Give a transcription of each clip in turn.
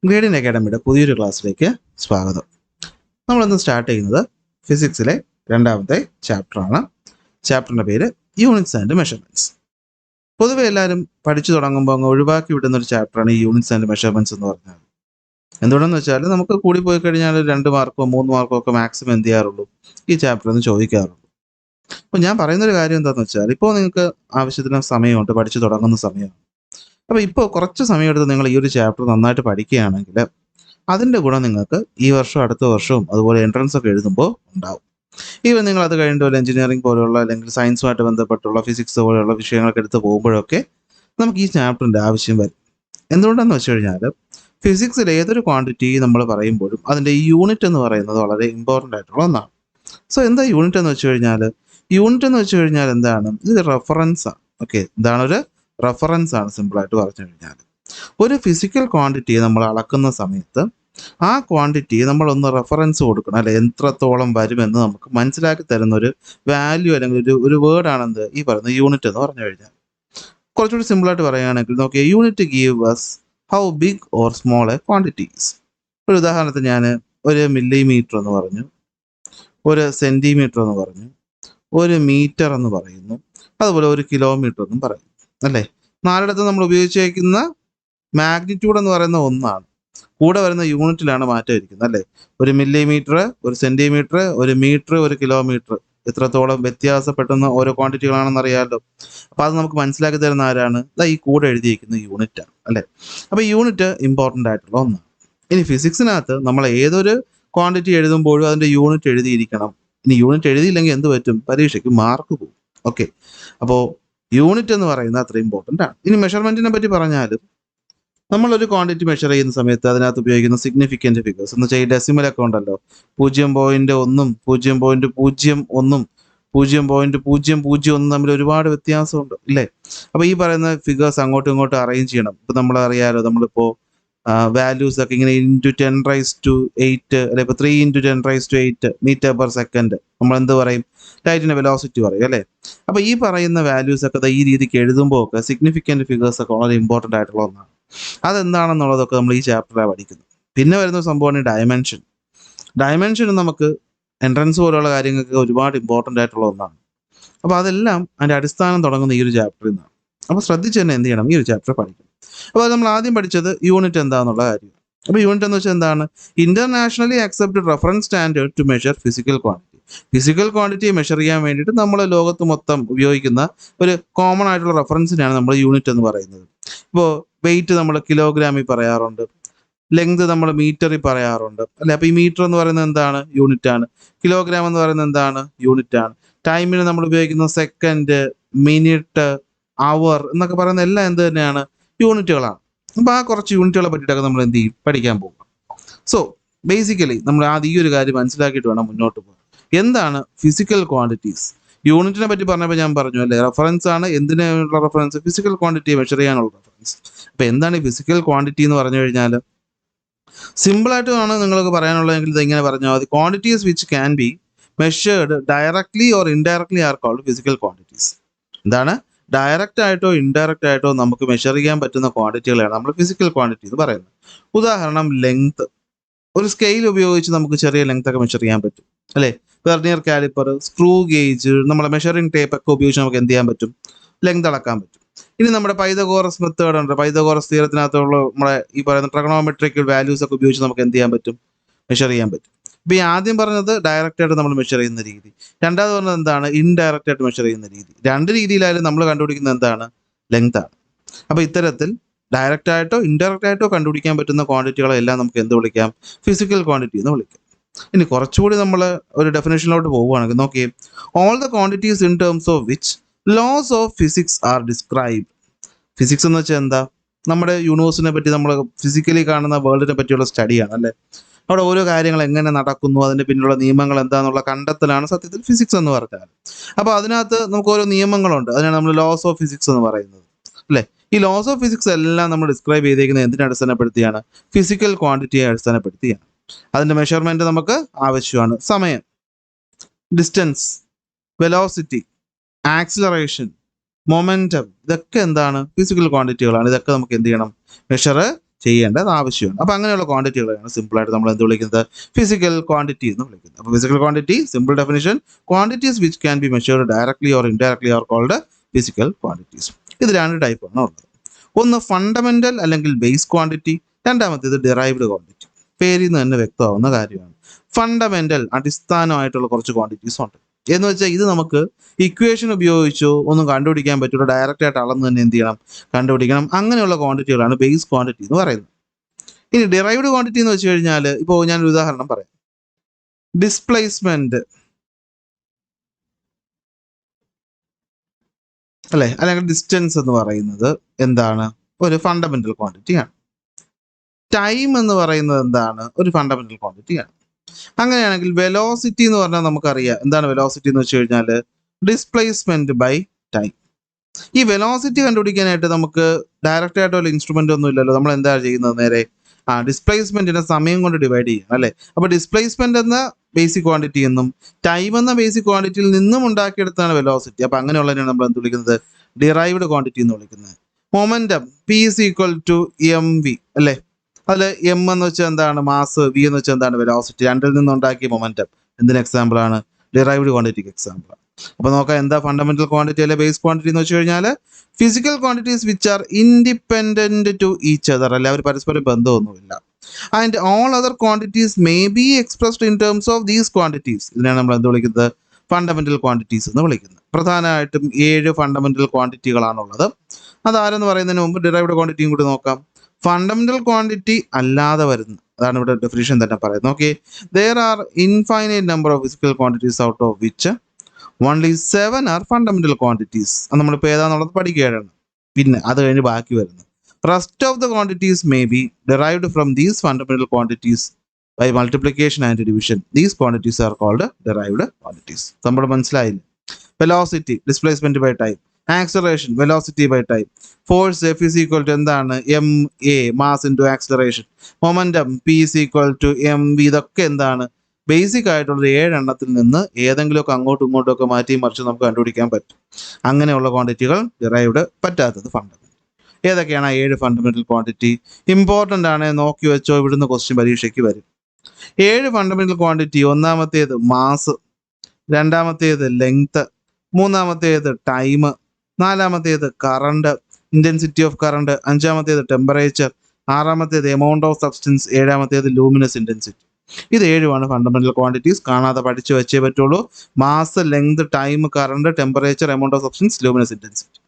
ഗ്രേഡിയൻ അക്കാഡമിയുടെ പുതിയൊരു ക്ലാസ്സിലേക്ക് സ്വാഗതം. നമ്മളിന്ന് സ്റ്റാർട്ട് ചെയ്യുന്നത് ഫിസിക്സിലെ രണ്ടാമത്തെ ചാപ്റ്ററാണ്. ചാപ്റ്ററിൻ്റെ പേര് യൂണിറ്റ്സ് ആൻഡ് മെഷർമെൻറ്റ്സ്. പൊതുവെ എല്ലാവരും പഠിച്ചു തുടങ്ങുമ്പോൾ അങ്ങ് ഒഴിവാക്കി വിടുന്ന ഒരു ചാപ്റ്ററാണ് ഈ യൂണിറ്റ്സ് ആൻഡ് മെഷർമെൻറ്റ്സ് എന്ന് പറഞ്ഞാൽ. എന്തുകൊണ്ടെന്ന് വെച്ചാൽ നമുക്ക് കൂടി പോയി കഴിഞ്ഞാൽ 2 മാർക്കോ 3 മാർക്കോ ഒക്കെ മാക്സിമം എന്ത് ചെയ്യാറുള്ളൂ, ഈ ചാപ്റ്ററിൽ നിന്ന് ചോദിക്കാറുള്ളൂ. അപ്പോൾ ഞാൻ പറയുന്നൊരു കാര്യം എന്താണെന്ന് വെച്ചാൽ, ഇപ്പോൾ നിങ്ങൾക്ക് ആവശ്യത്തിന് സമയമുണ്ട്, പഠിച്ചു തുടങ്ങുന്ന സമയമാണ്. അപ്പോൾ ഇപ്പോൾ കുറച്ച് സമയമെടുത്ത് നിങ്ങൾ ഈ ഒരു ചാപ്റ്റർ നന്നായിട്ട് പഠിക്കുകയാണെങ്കിൽ അതിൻ്റെ ഗുണം നിങ്ങൾക്ക് ഈ വർഷം അടുത്ത വർഷവും അതുപോലെ എൻട്രൻസ് ഒക്കെ എഴുതുമ്പോൾ ഉണ്ടാവും. ഈവൻ നിങ്ങൾ അത് കഴിഞ്ഞിട്ട് ഒരു എഞ്ചിനീയറിംഗ് പോലെയുള്ള അല്ലെങ്കിൽ സയൻസുമായിട്ട് ബന്ധപ്പെട്ടുള്ള ഫിസിക്സ് പോലെയുള്ള വിഷയങ്ങളൊക്കെ എടുത്ത് പോകുമ്പോഴൊക്കെ നമുക്ക് ഈ ചാപ്റ്ററിൻ്റെ ആവശ്യം വരും. എന്തുകൊണ്ടെന്ന് വെച്ച് കഴിഞ്ഞാൽ ഫിസിക്സിൽ ഏതൊരു ക്വാണ്ടിറ്റി നമ്മൾ പറയുമ്പോഴും അതിൻ്റെ ഈ യൂണിറ്റ് എന്ന് പറയുന്നത് വളരെ ഇമ്പോർട്ടൻ്റ് ആയിട്ടുള്ള ഒന്നാണ്. സോ എന്താ യൂണിറ്റ് എന്ന് വെച്ച് കഴിഞ്ഞാൽ, യൂണിറ്റ് എന്ന് വെച്ച് കഴിഞ്ഞാൽ എന്താണ്, ഇത് റെഫറൻസ് ആണ്. ഓക്കെ, ഇതാണ് ഒരു റെഫറൻസ് ആണ്. സിമ്പിളായിട്ട് പറഞ്ഞു കഴിഞ്ഞാൽ ഒരു ഫിസിക്കൽ ക്വാണ്ടിറ്റി നമ്മൾ അളക്കുന്ന സമയത്ത് ആ ക്വാണ്ടിറ്റി നമ്മളൊന്ന് റെഫറൻസ് കൊടുക്കണം, അല്ലെ, എത്രത്തോളം വരുമെന്ന് നമുക്ക് മനസ്സിലാക്കി തരുന്ന ഒരു വാല്യൂ അല്ലെങ്കിൽ ഒരു വേർഡാണെന്ത് ഈ പറയുന്ന യൂണിറ്റ് എന്ന് പറഞ്ഞു കഴിഞ്ഞാൽ. കുറച്ചുകൂടി സിമ്പിളായിട്ട് പറയുകയാണെങ്കിൽ നോക്കിയാൽ, unit give us how big or small a quantities. ഒരു ഉദാഹരണത്തിന് ഞാൻ ഒരു മില്ലിമീറ്റർ എന്ന് പറഞ്ഞു, ഒരു സെൻറ്റിമീറ്റർ എന്ന് പറഞ്ഞു, ഒരു മീറ്റർ എന്ന് പറയുന്നു, അതുപോലെ ഒരു കിലോമീറ്റർ എന്നും പറയും, അല്ലേ. നാലിടത്ത് നമ്മൾ ഉപയോഗിച്ചേക്കുന്ന മാഗ്നിറ്റ്യൂഡ് എന്ന് പറയുന്ന ഒന്നാണ്, കൂടെ വരുന്ന യൂണിറ്റിലാണ് മാറ്റം ഇരിക്കുന്നത്, അല്ലേ. ഒരു മില്ലിമീറ്റർ, ഒരു സെൻറ്റിമീറ്റർ, ഒരു മീറ്റർ, ഒരു കിലോമീറ്റർ, എത്രത്തോളം വ്യത്യാസപ്പെടുന്ന ഓരോ ക്വാണ്ടിറ്റികളാണെന്ന് അറിയാമല്ലോ. അപ്പോൾ അത് നമുക്ക് മനസ്സിലാക്കി തരുന്ന ആരാണ്, ഈ കൂടെ എഴുതിയിരിക്കുന്ന യൂണിറ്റാണ്, അല്ലേ. അപ്പോൾ യൂണിറ്റ് ഇമ്പോർട്ടൻ്റ് ആയിട്ടുള്ള ഒന്നാണ്. ഇനി ഫിസിക്സിനകത്ത് നമ്മൾ ഏതൊരു ക്വാണ്ടിറ്റി എഴുതുമ്പോഴും അതിൻ്റെ യൂണിറ്റ് എഴുതിയിരിക്കണം. ഇനി യൂണിറ്റ് എഴുതിയില്ലെങ്കിൽ എന്ത് പറ്റും, പരീക്ഷയ്ക്ക് മാർക്ക് പോകും. ഓക്കെ, അപ്പോൾ യൂണിറ്റ് എന്ന് പറയുന്നത് അത്ര ഇമ്പോർട്ടൻ്റ് ആണ്. ഇനി മെഷർമെൻറ്റിനെ പറ്റി പറഞ്ഞാലും നമ്മളൊരു ക്വാണ്ടിറ്റി മെഷർ ചെയ്യുന്ന സമയത്ത് അതിനകത്ത് ഉപയോഗിക്കുന്ന സിഗ്നിഫിക്കൻറ്റ് ഫിഗേഴ്സ് എന്ന് വെച്ചാൽ ഈ ഡെസിമലൊക്കെ ഉണ്ടല്ലോ, 0.1 0.01 0.001 തമ്മിൽ ഒരുപാട് വ്യത്യാസമുണ്ട്, ഇല്ലേ. അപ്പോൾ ഈ പറയുന്ന ഫിഗേഴ്സ് അങ്ങോട്ടും ഇങ്ങോട്ടും അറേഞ്ച് ചെയ്യണം. ഇപ്പോൾ നമ്മൾ അറിയാലോ, നമ്മളിപ്പോൾ വാല്യൂസ് ഒക്കെ ഇങ്ങനെ × 10⁸ അല്ലെ, ഇപ്പോൾ 3 × 10⁸ മീറ്റർ പെർ സെക്കൻഡ് നമ്മൾ എന്ത് പറയും, ലൈറ്റിൻ്റെ വെലോസിറ്റി പറയും, അല്ലേ. അപ്പോൾ ഈ പറയുന്ന വാല്യൂസ് ഒക്കെ ഈ രീതിക്ക് എഴുതുമ്പോൾ ഒക്കെ സിഗ്നിഫിക്കൻറ്റ് ഫിഗേഴ്സ് ഒക്കെ വളരെ ഇമ്പോർട്ടൻ്റ് ആയിട്ടുള്ള ഒന്നാണ്. അതെന്താണെന്നുള്ളതൊക്കെ നമ്മൾ ഈ ചാപ്റ്ററിലാണ് പഠിക്കുന്നത്. പിന്നെ വരുന്ന സംഭവമാണ് ഡയമെൻഷൻ. ഡയമെൻഷൻ നമുക്ക് എൻട്രൻസ് പോലുള്ള കാര്യങ്ങൾക്ക് ഒരുപാട് ഇമ്പോർട്ടൻ്റ് ആയിട്ടുള്ള ഒന്നാണ്. അപ്പോൾ അതെല്ലാം അതിൻ്റെ അടിസ്ഥാനം തുടങ്ങുന്ന ഈ ഒരു ചാപ്റ്ററിൽ നിന്നാണ്. അപ്പോൾ ശ്രദ്ധിച്ച് തന്നെ എന്ത് ചെയ്യണം, ഈ ഒരു ചാപ്റ്റർ പഠിക്കണം. അപ്പോൾ നമ്മൾ ആദ്യം പഠിച്ചത് യൂണിറ്റ് എന്താണെന്നുള്ള കാര്യം. അപ്പോൾ യൂണിറ്റ് എന്ന് വെച്ചാൽ എന്താണ്, internationally accepted reference standard to measure physical quantity. Physical quantity measure ചെയ്യാൻ വേണ്ടിയിട്ട് നമ്മൾ ലോകത്ത് മൊത്തം ഉപയോഗിക്കുന്ന ഒരു കോമൺ ആയിട്ടുള്ള റെഫറൻസിനെയാണ് നമ്മൾ യൂണിറ്റ് എന്ന് പറയുന്നത്. ഇപ്പോൾ വെയിറ്റ് നമ്മൾ കിലോഗ്രാമിൽ പറയാറുണ്ട്, ലെങ്ത് നമ്മൾ മീറ്ററിൽ പറയാറുണ്ട്, അല്ലെ. അപ്പോൾ ഈ മീറ്റർ എന്ന് പറയുന്നത് എന്താണ്, യൂണിറ്റ് ആണ്. കിലോഗ്രാം എന്ന് പറയുന്നത് എന്താണ്, യൂണിറ്റ് ആണ്. ടൈമിന് നമ്മൾ ഉപയോഗിക്കുന്ന സെക്കൻഡ്, മിനിറ്റ്, അവർ എന്നൊക്കെ പറയുന്ന എല്ലാം എന്ത് തന്നെയാണ്, യൂണിറ്റുകളാണ്. അപ്പോൾ ആ കുറച്ച് യൂണിറ്റുകളെ പറ്റിയിട്ടൊക്കെ നമ്മൾ എന്ത് ചെയ്യും, പഠിക്കാൻ പോകും. സോ ബേസിക്കലി നമ്മൾ ആദ്യം ഈ ഒരു കാര്യം മനസ്സിലാക്കിയിട്ട് വേണം മുന്നോട്ട് പോകാൻ. എന്താണ് ഫിസിക്കൽ ക്വാണ്ടിറ്റീസ്? യൂണിറ്റിനെ പറ്റി പറഞ്ഞപ്പോൾ ഞാൻ പറഞ്ഞു, അല്ലേ, റെഫറൻസ് ആണ്. എന്തിനുള്ള റെഫറൻസ്, ഫിസിക്കൽ ക്വാണ്ടിറ്റി മെഷർ ചെയ്യാനുള്ള റെഫറൻസ്. അപ്പോൾ എന്താണ് ഈ ഫിസിക്കൽ ക്വാണ്ടിറ്റി എന്ന് പറഞ്ഞു കഴിഞ്ഞാൽ, സിമ്പിളായിട്ട് ആണ് നിങ്ങൾക്ക് പറയാനുള്ളതെങ്കിൽ ഇത് ഇങ്ങനെ പറഞ്ഞാൽ മതി. Quantities which can be measured directly or indirectly are called physical quantities. എന്താണ്, ഡയറക്റ്റ് ആയിട്ടോ ഇൻഡയറക്റ്റ് ആയിട്ടോ നമുക്ക് മെഷർ ചെയ്യാൻ പറ്റുന്ന ക്വാണ്ടിറ്റികളാണ് നമ്മൾ ഫിസിക്കൽ ക്വാണ്ടിറ്റി എന്ന് പറയുന്നത്. ഉദാഹരണം, ലെങ്ത്. ഒരു സ്കെയിൽ ഉപയോഗിച്ച് നമുക്ക് ചെറിയ ലെങ്ത് ഒക്കെ മെഷർ ചെയ്യാൻ പറ്റും, അല്ലേ. വെർനിയർ കാലിപ്പർ, സ്ക്രൂ ഗേജ്, നമ്മളെ മെഷറിംഗ് ടേപ്പ് ഒക്കെ ഉപയോഗിച്ച് നമുക്ക് എന്ത് ചെയ്യാൻ പറ്റും, ലെങ്ത് അളക്കാൻ പറ്റും. ഇനി നമ്മുടെ പൈതഗോറസ് മെത്തേഡ് ഉണ്ട്. പൈതഗോറസ് തിയറത്തിനകത്തുള്ള നമ്മുടെ ഈ പറയുന്ന ട്രിഗണോമെട്രിക്കൽ വാല്യൂസ് ഒക്കെ ഉപയോഗിച്ച് നമുക്ക് എന്ത് ചെയ്യാൻ പറ്റും, മെഷർ ചെയ്യാൻ പറ്റും. ഇപ്പോൾ ഈ ആദ്യം പറഞ്ഞത് ഡയറക്റ്റ് ആയിട്ട് നമ്മൾ മെഷർ ചെയ്യുന്ന രീതി, രണ്ടാമത് പറഞ്ഞത് എന്താണ്, ഇൻഡയറക്റ്റ് ആയിട്ട് മെഷർ ചെയ്യുന്ന രീതി. രണ്ട് രീതിയിലായാലും നമ്മൾ കണ്ടുപിടിക്കുന്നത് എന്താണ്, ലെങ്ത് ആണ്. അപ്പോൾ ഇത്തരത്തിൽ ഡയറക്റ്റ് ആയിട്ടോ ഇൻഡയറക്റ്റ് ആയിട്ടോ കണ്ടുപിടിക്കാൻ പറ്റുന്ന ക്വാണ്ടിറ്റികളെല്ലാം നമുക്ക് എന്ത് വിളിക്കാം, ഫിസിക്കൽ ക്വാണ്ടിറ്റി എന്ന് വിളിക്കാം. ഇനി കുറച്ചുകൂടി നമ്മൾ ഒരു ഡെഫിനേഷനിലോട്ട് പോവുകയാണെങ്കിൽ നോക്കിയേ, all the quantities in terms of which laws of physics are describe. Physics എന്ന് വെച്ചാൽ എന്താ, നമ്മുടെ യൂണിവേഴ്സിനെ പറ്റി, നമ്മൾ ഫിസിക്കലി കാണുന്ന വേൾഡിനെ പറ്റിയുള്ള സ്റ്റഡിയാണ്, അല്ലേ. അവിടെ ഓരോ കാര്യങ്ങൾ എങ്ങനെ നടക്കുന്നു, അതിൻ്റെ പിന്നിലുള്ള നിയമങ്ങൾ എന്താണെന്നുള്ള കണ്ടെത്തലാണ് സത്യത്തിൽ ഫിസിക്സ് എന്ന് പറഞ്ഞാൽ. അപ്പോൾ അതിനകത്ത് നമുക്ക് ഓരോ നിയമങ്ങളുണ്ട്, അതിനാണ് നമ്മൾ ലോസ് ഓഫ് ഫിസിക്സ് എന്ന് പറയുന്നത്, അല്ലേ. ഈ ലോസ് ഓഫ് ഫിസിക്സ് എല്ലാം നമ്മൾ ഡിസ്ക്രൈബ് ചെയ്തേക്കുന്നത് എന്തിനെ അടിസ്ഥാനപ്പെടുത്തിയാണ്, ഫിസിക്കൽ ക്വാണ്ടിറ്റിയെ അടിസ്ഥാനപ്പെടുത്തിയാണ്. അതിൻ്റെ മെഷർമെൻറ്റ് നമുക്ക് ആവശ്യമാണ്. സമയം, ഡിസ്റ്റൻസ്, വെലോസിറ്റി, ആക്സിലറേഷൻ, മൊമെൻറ്റം, ഇതൊക്കെ എന്താണ്, ഫിസിക്കൽ ക്വാണ്ടിറ്റികളാണ്. ഇതൊക്കെ നമുക്ക് എന്ത് ചെയ്യണം, മെഷർ ചെയ്യേണ്ടത് ആവശ്യമാണ്. അപ്പോൾ അങ്ങനെയുള്ള ക്വാണ്ടിറ്റികളാണ് സിമ്പിളായിട്ട് നമ്മൾ എന്ത് വിളിക്കുന്നത്, ഫിസിക്കൽ ക്വാണ്ടിറ്റി എന്ന് വിളിക്കുന്നത്. അപ്പോൾ physical quantity, simple definition, quantities which can be measured directly or indirectly are called physical quantities. ഇത് 2 ടൈപ്പാണ് ഉള്ളത്. ഒന്ന് ഫണ്ടമെന്റൽ അല്ലെങ്കിൽ ബേസ് ക്വാണ്ടിറ്റി, രണ്ടാമത്തേത് ഡിറൈവ്ഡ് ക്വാണ്ടിറ്റി. പേരിൽ നിന്ന് തന്നെ വ്യക്തമാവുന്ന കാര്യമാണ്. ഫണ്ടമെന്റൽ അടിസ്ഥാനമായിട്ടുള്ള കുറച്ച് ക്വാണ്ടിറ്റീസ് ഉണ്ട്. എന്ന് വെച്ചാൽ ഇത് നമുക്ക് ഇക്വേഷൻ ഉപയോഗിച്ചോ ഒന്നും കണ്ടുപിടിക്കാൻ പറ്റില്ല, ഡയറക്റ്റ് ആയിട്ട് അളന്ന് തന്നെ എന്ത് ചെയ്യണം, കണ്ടുപിടിക്കണം. അങ്ങനെയുള്ള ക്വാണ്ടിറ്റികളാണ് ബേസ് ക്വാണ്ടിറ്റി എന്ന് പറയുന്നത്. ഇനി ഡിറൈവ്ഡ് ക്വാണ്ടിറ്റി എന്ന് വെച്ച് കഴിഞ്ഞാൽ, ഇപ്പോൾ ഞാനൊരു ഉദാഹരണം പറയാം. ഡിസ്പ്ലേസ്മെന്റ് അല്ലെ, അല്ലെങ്കിൽ ഡിസ്റ്റൻസ് എന്ന് പറയുന്നത് എന്താണ്, ഒരു ഫണ്ടമെന്റൽ ക്വാണ്ടിറ്റിയാണ്. ടൈം എന്ന് പറയുന്നത് എന്താണ്, ഒരു ഫണ്ടമെന്റൽ ക്വാണ്ടിറ്റിയാണ്. അങ്ങനെയാണെങ്കിൽ വെലോസിറ്റി എന്ന് പറഞ്ഞാൽ നമുക്കറിയാം എന്താണ് വെലോസിറ്റി എന്ന് വെച്ച് കഴിഞ്ഞാൽ ഡിസ്പ്ലേസ്മെന്റ് ബൈ ടൈം. ഈ വെലോസിറ്റി കണ്ടുപിടിക്കാനായിട്ട് നമുക്ക് ഡയറക്റ്റ് ആയിട്ട് ഒരു ഇൻസ്ട്രുമെന്റ് ഒന്നും ഇല്ലല്ലോ. നമ്മൾ എന്താ ചെയ്യുന്നത്, നേരെ ഡിസ്പ്ലേസ്മെന്റിനെ സമയം കൊണ്ട് ഡിവൈഡ് ചെയ്യും അല്ലേ. അപ്പോൾ ഡിസ്പ്ലേസ്മെന്റ് എന്ന ബേസിക് ക്വാണ്ടിറ്റി എന്നും ടൈം എന്ന ബേസിക് ക്വാണ്ടിറ്റിയിൽ നിന്നും ഉണ്ടാക്കിയെടുത്താണ് വെലോസിറ്റി. അപ്പോൾ അങ്ങനെയുള്ളതിനാണ് നമ്മൾ എന്ത് വിളിക്കുന്നത്, ഡിറൈവ്ഡ് ക്വാണ്ടിറ്റി എന്ന് വിളിക്കുന്നത്. Momentum p is equal to m v അല്ലേ. അതിൽ എം എന്ന് വെച്ചാൽ എന്താണ് മാസ്, വി എന്ന് വെച്ചാൽ എന്താണ് വെലോസിറ്റി. രണ്ടിൽ നിന്നുണ്ടാക്കിയ മൊമെന്റം എന്തിന് എക്സാമ്പിൾ ആണ്, ഡിറൈവ്ഡ് ക്വാണ്ടിറ്റിക്ക് എക്സാമ്പിൾ. അപ്പോൾ നോക്കാം എന്താ ഫണ്ടമെന്റൽ ക്വാണ്ടിറ്റി അല്ലെ ബേസ് ക്വാണ്ടിറ്റി എന്ന് വെച്ച് കഴിഞ്ഞാൽ physical quantities which are independent to each other അല്ലെ, അവർ പരസ്പരം ബന്ധമൊന്നുമില്ല. And all other quantities may be expressed in terms of these quantities. ഇതിനാണ് നമ്മൾ എന്ത് വിളിക്കുന്നത്, ഫണ്ടമെന്റൽ ക്വാണ്ടിറ്റീസ് എന്ന് വിളിക്കുന്നത്. പ്രധാനമായിട്ടും 7 ഫണ്ടമെന്റൽ ക്വാണ്ടിറ്റികളാണുള്ളത്. അതാരെന്ന് പറയുന്നതിന് മുമ്പ് ഡിറൈവ്ഡ് ക്വാണ്ടിറ്റിയും കൂടി നോക്കാം. ഫണ്ടമെന്റൽ ക്വാണ്ടിറ്റി അല്ലാതെ വരുന്ന, അതാണ് ഇവിടെ ഡെഫിനിഷൻ തന്നെ പറയുന്നത്. Okay, there are infinite number of physical quantities out of which only 7 are fundamental quantities. അത് നമ്മളിപ്പോൾ ഏതാണെന്നുള്ളത് പഠിക്കുകയാണ്. പിന്നെ അത് കഴിഞ്ഞ് ബാക്കി വരുന്നത് rest of the quantities may be derived from these fundamental quantities by multiplication and division. These quantities are called derived quantities. നമ്മൾ മനസ്സിലായില്ല. Velocity displacement by time, acceleration velocity by time, force f is equal to എന്താണ് m a mass into acceleration, momentum p is equal to m v. ഇതൊക്കെ എന്താണ് basic ആയിട്ടുള്ള 7 എണ്ണത്തിൽ നിന്ന് ഏതെങ്കിലുമൊക്കെ അങ്ങോട്ടും ഇങ്ങോട്ടും ഒക്കെ മാറ്റി മറിച്ച് നമുക്ക് കണ്ടുപിടിക്കാൻ പറ്റും. അങ്ങനെയുള്ള ക്വാണ്ടിറ്റികൾ ഡിറൈവ്ഡ്, പറ്റാത്തത് ഫണ്ടമെന്റൽ. ഏതൊക്കെയാണ് ആ 7 ഫണ്ടമെന്റൽ ക്വാണ്ടിറ്റി? ഇമ്പോർട്ടൻ്റ് ആണ്, നോക്കി വെച്ചോ, ഇവിടുന്ന് ക്വസ്റ്റ്യൻ പരീക്ഷയ്ക്ക് വരും. 7 ഫണ്ടമെന്റൽ ക്വാണ്ടിറ്റി: ഒന്നാമത്തേത് മാസ്, രണ്ടാമത്തേത് ലെങ്ത്, മൂന്നാമത്തേത് ടൈം, നാലാമത്തേത് കറണ്ട്, ഇന്റൻസിറ്റി ഓഫ് കറണ്ട്, അഞ്ചാമത്തേത് ടെമ്പറേച്ചർ, ആറാമത്തേത് എമൗണ്ട് ഓഫ് സബ്സ്റ്റൻസ്, ഏഴാമത്തേത് ലൂമിനസ് ഇന്റൻസിറ്റി. ഇത് 7 ഫണ്ടമെന്റൽ ക്വാണ്ടിറ്റീസ്. കാണാതെ പഠിച്ചു വെച്ചേ പറ്റുള്ളൂ. Mass, length, time, current, temperature, amount of substance, luminous intensity.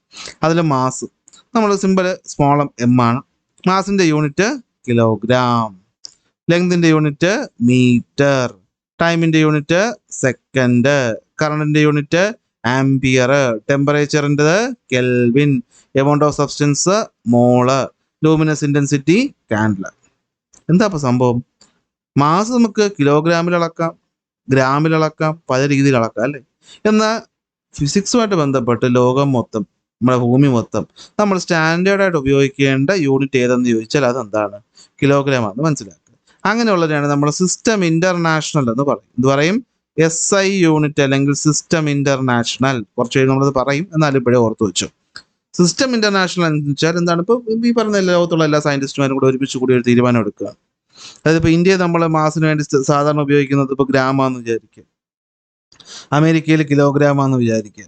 അതിൽ മാസ് നമ്മൾ സിമ്പിൾ സ്മോൾ എം ആണ്. മാസിന്റെ യൂണിറ്റ് കിലോഗ്രാം, ലെങ്തിന്റെ യൂണിറ്റ് മീറ്റർ, ടൈമിന്റെ യൂണിറ്റ് സെക്കൻഡ്, കറണ്ടിന്റെ യൂണിറ്റ് ആംപിയർ, ടെമ്പറേച്ചറിൻ്റെ kelvin, amount of substance mole, luminous intensity Candela. എന്താ ഇപ്പോൾ സംഭവം? മാസ് നമുക്ക് കിലോഗ്രാമിൽ അളക്കാം, ഗ്രാമിൽ അളക്കാം, പല രീതിയിൽ അളക്കാം അല്ലേ. എന്നാൽ ഫിസിക്സുമായിട്ട് ബന്ധപ്പെട്ട് ലോകം മൊത്തം, നമ്മുടെ ഭൂമി മൊത്തം നമ്മൾ സ്റ്റാൻഡേർഡായിട്ട് ഉപയോഗിക്കേണ്ട യൂണിറ്റ് ഏതെന്ന് ചോദിച്ചാൽ അതെന്താണ്, കിലോഗ്രാം ആണെന്ന് മനസ്സിലാക്കുക. അങ്ങനെയുള്ളതിനാണ് നമ്മൾ സിസ്റ്റം ഇന്റർനാഷണൽ എന്ന് പറയും. എന്ത് പറയും? SI യൂണിറ്റ് അല്ലെങ്കിൽ സിസ്റ്റം ഇന്റർനാഷണൽ. കുറച്ച് കഴിഞ്ഞ് നമ്മളത് പറയും, എന്നാലും ഇപ്പോഴേ ഓർത്ത് വെച്ചു. സിസ്റ്റം ഇന്റർനാഷണൽ എന്ന് വെച്ചാൽ എന്താണ്? ഇപ്പോൾ ഈ പറഞ്ഞ ലോകത്തുള്ള എല്ലാ സയന്റിസ്റ്റുമാരും കൂടെ ഒരുമിച്ച് കൂടി ഒരു തീരുമാനം എടുക്കുക. അതായത് ഇപ്പോൾ ഇന്ത്യയിൽ നമ്മൾ മാസിന് വേണ്ടി സാധാരണ ഉപയോഗിക്കുന്നത് ഇപ്പോൾ ഗ്രാമാന്ന് വിചാരിക്കുക, അമേരിക്കയിൽ കിലോഗ്രാമാന്ന് വിചാരിക്കുക.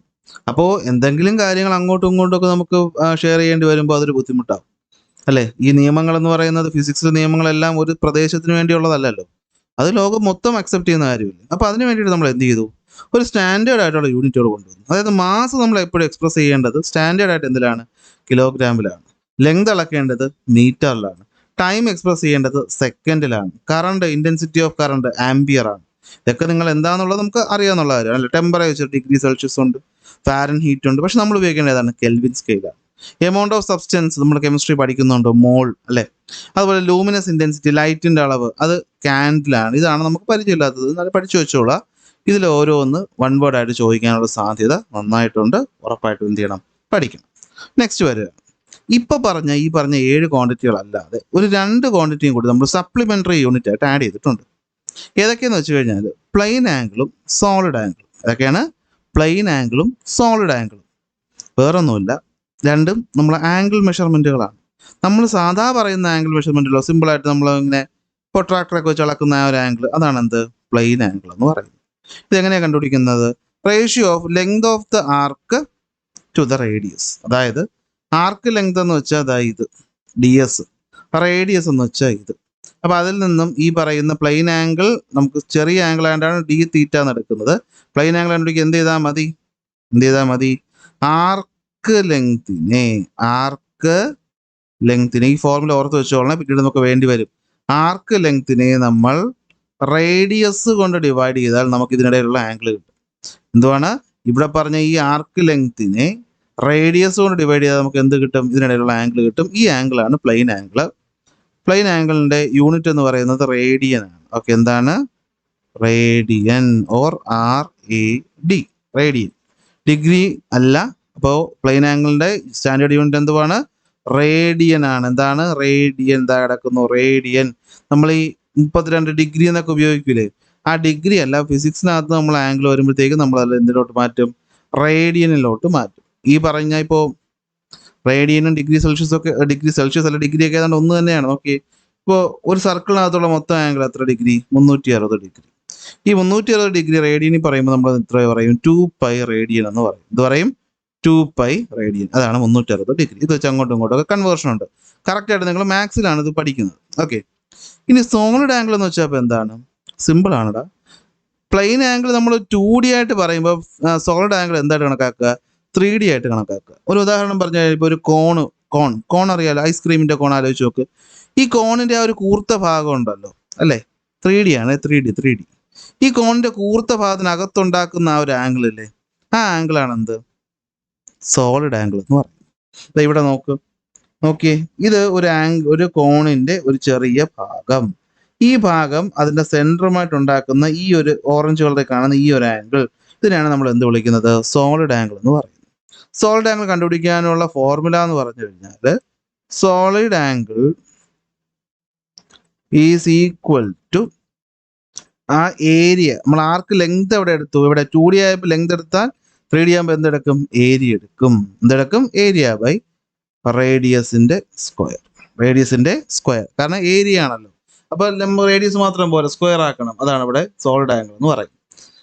അപ്പോൾ എന്തെങ്കിലും കാര്യങ്ങൾ അങ്ങോട്ടും ഇങ്ങോട്ടും ഒക്കെ നമുക്ക് ഷെയർ ചെയ്യേണ്ടി വരുമ്പോൾ അതൊരു ബുദ്ധിമുട്ടാവും അല്ലേ. ഈ നിയമങ്ങൾ എന്ന് പറയുന്നത്, ഫിസിക്സിലെ നിയമങ്ങളെല്ലാം ഒരു പ്രദേശത്തിന് വേണ്ടിയുള്ളതല്ലല്ലോ, അത് ലോകം മൊത്തം അക്സെപ്റ്റ് ചെയ്യുന്ന കാര്യമില്ല. അപ്പോൾ അതിന് വേണ്ടിയിട്ട് നമ്മൾ എന്ത് ചെയ്തു? ഒരു സ്റ്റാൻഡേർഡ് ആയിട്ടുള്ള യൂണിറ്റുകൾ കൊണ്ടുവന്നു. അതായത് മാസ് നമ്മൾ എപ്പോഴും എക്സ്പ്രസ് ചെയ്യേണ്ടത് സ്റ്റാൻഡേർഡ് ആയിട്ട് എന്തിലാണ്? കിലോഗ്രാമിലാണ്. ലെങ്ത് അളക്കേണ്ടത് മീറ്ററിലാണ്. ടൈം എക്സ്പ്രസ് ചെയ്യേണ്ടത് സെക്കൻഡിലാണ്. Current, intensity of current ampere ആണ്. ഇതൊക്കെ നിങ്ങൾ എന്താണെന്നുള്ളത് നമുക്ക് അറിയാവുന്ന കാര്യമാണ് അല്ലേ. ടെമ്പറേച്ചർ ഡിഗ്രി സെൽഷ്യസ് ഉണ്ട്, ഫാരൻ ഹീറ്റ് ഉണ്ട്. പക്ഷെ നമ്മൾ ഉപയോഗിക്കേണ്ടത് ഏതാണ്? കെൽവിൻ സ്കെയിലാണ്. എമൗണ്ട് ഓഫ് സബ്സ്റ്റൻസ് നമ്മൾ കെമിസ്ട്രി പഠിക്കുന്നുണ്ട്, മോൾ അല്ലേ. അതുപോലെ ലൂമിനസ് ഇന്റൻസിറ്റി, ലൈറ്റിന്റെ അളവ്, അത് കാൻഡിലാണ്. ഇതാണ് നമുക്ക് പരിചയമില്ലാത്തത്, എന്നാലും പഠിച്ചു വെച്ചോളാം. ഇതിൽ ഓരോന്ന് വൺ വേർഡ് ആയിട്ട് ചോദിക്കാനുള്ള സാധ്യത നന്നായിട്ടുണ്ട്. ഉറപ്പായിട്ടും എന്ത് ചെയ്യണം? പഠിക്കണം. നെക്സ്റ്റ് വരിക, ഇപ്പൊ ഈ പറഞ്ഞ 7 ക്വാണ്ടിറ്റികളല്ലാതെ ഒരു 2 ക്വാണ്ടിറ്റിയും കൂടി നമ്മൾ സപ്ലിമെന്ററി യൂണിറ്റ് ആയിട്ട് ആഡ് ചെയ്തിട്ടുണ്ട്. ഏതൊക്കെയാന്ന് വെച്ച് കഴിഞ്ഞാൽ പ്ലെയിൻ ആംഗിളും സോളിഡ് ആംഗിളും. ഏതൊക്കെയാണ്? പ്ലെയിൻ ആംഗിളും സോളിഡ് ആംഗിളും. വേറൊന്നുമില്ല, രണ്ടും നമ്മൾ ആംഗിൾ മെഷർമെന്റുകളാണ്. നമ്മൾ സാധാ പറയുന്ന ആംഗിൾ മെഷർമെൻറ്റിലോ സിമ്പിളായിട്ട് നമ്മൾ ഇങ്ങനെ പ്രൊട്രാക്ടറൊക്കെ വെച്ച് അളക്കുന്ന ആ ഒരു ആംഗിൾ അതാണ് എന്ത് പ്ലെയിൻ ആംഗിൾ എന്ന് പറയുന്നത്. ഇതെങ്ങനെയാണ് കണ്ടുപിടിക്കുന്നത്? Ratio of length of the arc to the radius. അതായത് ആർക്ക് ലെങ്ത് എന്ന് വെച്ചാൽ അതായത് ഇത് DS, റേഡിയസ് എന്ന് വെച്ചാൽ ഇത്. അപ്പോൾ അതിൽ നിന്നും ഈ പറയുന്ന പ്ലെയിൻ ആംഗിൾ നമുക്ക് ചെറിയ ആംഗിൾ ആയതുകൊണ്ടാണ് d എന്ന് എടുക്കുന്നത്. പ്ലെയിൻ ആംഗിൾ കണ്ടുപിടിക്കുക എന്ത് ചെയ്താൽ മതി ആർക്ക് ലെങ്തിനെ ഈ ഫോർമുല ഓർത്ത് വെച്ചോളണം, പിന്നീട് നമുക്ക് വേണ്ടി വരും. ആർക്ക് ലെങ്തിനെ നമ്മൾ റേഡിയസ് കൊണ്ട് ഡിവൈഡ് ചെയ്താൽ നമുക്ക് ഇതിനിടയിലുള്ള ആംഗിൾ കിട്ടും. എന്തുവാണ് ഇവിടെ പറഞ്ഞ ഈ ആർക്ക് ലെങ്തിനെ റേഡിയസ് കൊണ്ട് ഡിവൈഡ് ചെയ്താൽ നമുക്ക് എന്ത് കിട്ടും? ഇതിനിടയിലുള്ള ആംഗിൾ കിട്ടും. ഈ ആംഗിളാണ് പ്ലെയിൻ ആംഗിൾ. പ്ലെയിൻ ആംഗിളിൻ്റെ യൂണിറ്റ് എന്ന് പറയുന്നത് റേഡിയൻ ആണ്. ഓക്കെ, എന്താണ് radian or RAD, radian. Degree അല്ല. അപ്പോൾ പ്ലെയിൻ ആംഗിളിൻ്റെ സ്റ്റാൻഡേർഡ് യൂണിറ്റ് എന്തുവാണ്? റേഡിയൻ ആണ്. എന്താണ് റേഡിയൻ? എന്താ കിടക്കുന്നു റേഡിയൻ. നമ്മൾ ഈ 32 ഡിഗ്രി എന്നൊക്കെ ഉപയോഗിക്കില്ലേ, ആ ഡിഗ്രി അല്ല. ഫിസിക്സിനകത്ത് നമ്മൾ ആംഗിൾ വരുമ്പോഴത്തേക്കും നമ്മൾ അത് എന്തിലോട്ട് മാറ്റും? റേഡിയനിലോട്ട് മാറ്റും. ഈ പറഞ്ഞ ഇപ്പോൾ റേഡിയനും ഡിഗ്രി സെൽഷ്യസ് അല്ല ഡിഗ്രി ഒക്കെ ഏതാണ്ട് ഒന്ന് തന്നെയാണ്. ഓക്കെ, ഇപ്പോൾ ഒരു സർക്കിളിനകത്തുള്ള മൊത്തം ആംഗിൾ എത്ര ഡിഗ്രി? 360 ഡിഗ്രി. ഈ 360 ഡിഗ്രി റേഡിയനിൽ പറയുമ്പോൾ നമ്മൾ എത്ര പറയും? 2π റേഡിയൻ എന്ന് പറയും. ഇത് പറയും 2π റേഡിയൻ. അതാണ് 360 ഡിഗ്രി. ഇത് വെച്ച് അങ്ങോട്ടും ഇങ്ങോട്ടും ഒക്കെ കൺവേർഷൻ ഉണ്ട്. കറക്റ്റായിട്ട് നിങ്ങൾ മാത്സിലാണ് ഇത് പഠിക്കുന്നത്. ഓക്കെ, ഇനി സോളിഡ് ആംഗിൾ എന്ന് വെച്ചാൽ എന്താണ്? സിമ്പിൾ ആണെടാ. പ്ലെയിൻ ആംഗിൾ നമ്മൾ 2D ആയിട്ട് പറയുമ്പോൾ സോളിഡ് ആംഗിൾ എന്തായിട്ട് കണക്കാക്കുക? 3D ആയിട്ട് കണക്കാക്കുക. ഒരു ഉദാഹരണം പറഞ്ഞാൽ ഇപ്പോൾ ഒരു കോൺ അറിയാലോ, ഐസ്ക്രീമിൻ്റെ കോൺ ആലോചിച്ച് നോക്ക്. ഈ കോണിൻ്റെ ആ ഒരു കൂർത്ത ഭാഗം ഉണ്ടല്ലോ അല്ലേ, 3D ആണ്. 3D. ഈ കോണിൻ്റെ കൂർത്ത ഭാഗത്തിനകത്തുണ്ടാക്കുന്ന ആ ഒരു ആംഗിൾ ഇല്ലേ, ആ ആംഗിളാണ് എന്ത്? സോളിഡ് ആംഗിൾ എന്ന് പറയും. ഇവിടെ നോക്കിയേ, ഇത് ഒരു കോണിൻ്റെ ഒരു ചെറിയ ഭാഗം. ഈ ഭാഗം അതിൻ്റെ സെൻറ്ററുമായിട്ട് ഉണ്ടാക്കുന്ന ഈ ഒരു ഓറഞ്ച് കളറിൽ കാണുന്ന ഈ ഒരു ആംഗിൾ, ഇതിനാണ് നമ്മൾ എന്ത് വിളിക്കുന്നത്? സോളിഡ് ആംഗിൾ എന്ന് പറയുന്നത്. സോളിഡ് ആംഗിൾ കണ്ടുപിടിക്കാനുള്ള ഫോർമുല എന്ന് പറഞ്ഞു കഴിഞ്ഞാൽ solid angle is equal to ആ ഏരിയ. നമ്മൾ ആർക്ക് ലെങ്ത് എവിടെ എടുത്തു? ഇവിടെ 2D ആയപ്പോൾ ലെങ്ത് എടുത്താൽ 3D ആകുമ്പോൾ എന്തെടുക്കും? ഏരിയ എടുക്കും. ഏരിയ ബൈ റേഡിയസിൻ്റെ സ്ക്വയർ. കാരണം ഏരിയ ആണല്ലോ. അപ്പോൾ നമ്മൾ റേഡിയസ് മാത്രം പോലെ സ്ക്വയർ ആക്കണം. അതാണ് ഇവിടെ സോളിഡ് ആംഗിൾ എന്ന് പറയും.